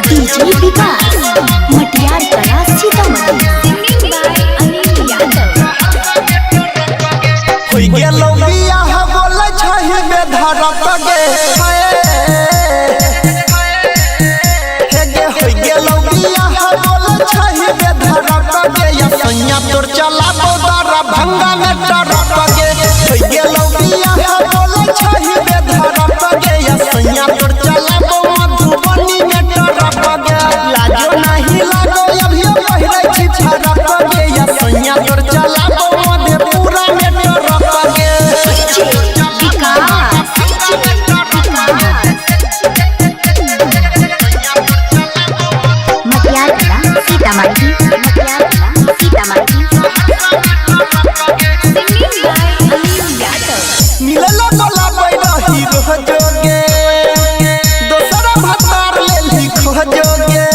DJ विकास मटियार कला सीतामढ़ी। होई गेलो बियाह बोले छहि बेधरक गे हे गे होई गेलो बियाह बोले छहि बेधरक गे या सैया तोर चलाबो दरा भंगा में टरक गे होई गेलो बियाह बोले छहि बेधरक गे या सैया तोर चलाबो मधुबनी में टरक गे लाजो नहीं लागो अभी पहिरै छी छरक गे या सैया तोर चलाबो मधेपुरा में मिलला बोला बैरही रह जोगे दोसरा भतार लेली खो जोगे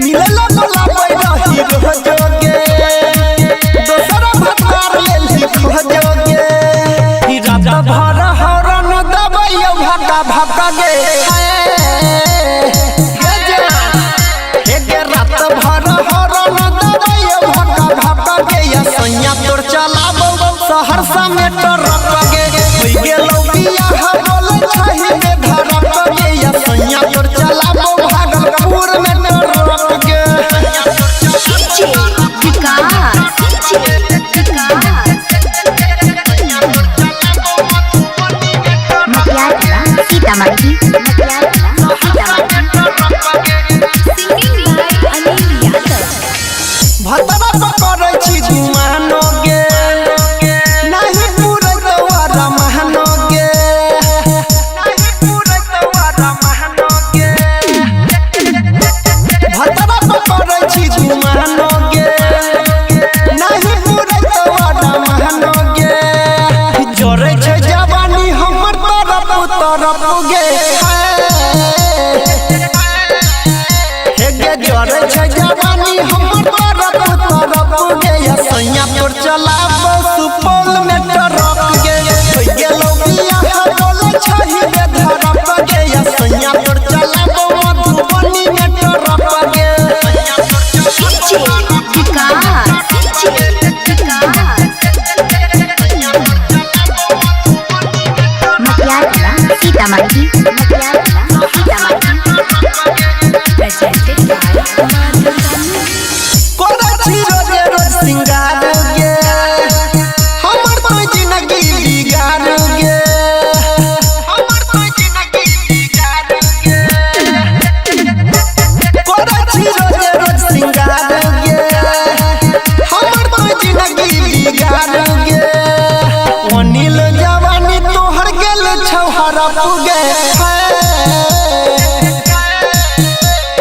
मिलला बोला बैरही रह जोगे दोसरा भतार लेली खो जोगे ई रात भर हरन दबैयो भका भका गे तोर चलाबो सहरसा में टरक गे होई गेलो बियाह बोले छहि बेधरक गे या सैया तोर चलाबो भागलपुर में टरक गे भतरा पकड़ै छी घुमानो गे नहीं पूरे तोरा महनो गे नहीं पूरे तोरा महनो गे भतरा पकड़ै छी घुमानो गे नहीं पूरे तोरा महनो गे जोरे छै जवानी हमर तरफ गे हे गे जोरे छै जवानी हमर सैया तोर चलाबो सुपौल में टरक गे होई गेलो बियाह बोले छहि बेधरक गे या सैया तोर चलाबो मधुबनी में टरक गे सिंगार गे हमर तो जिंदगी बिगाड़ गे हमर तो जिंदगी बिगाड़ गे कोरा छी रोज रोज सिंगार गे हमर तो जिंदगी बिगाड़ गे अनिल जवानी तोहर गेल छौहरा पुगे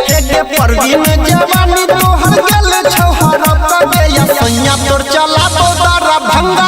हे गे परवीन जवानी तोहर गेल छौहरा पुगे या सैया तोर चलाबो दरा भंगा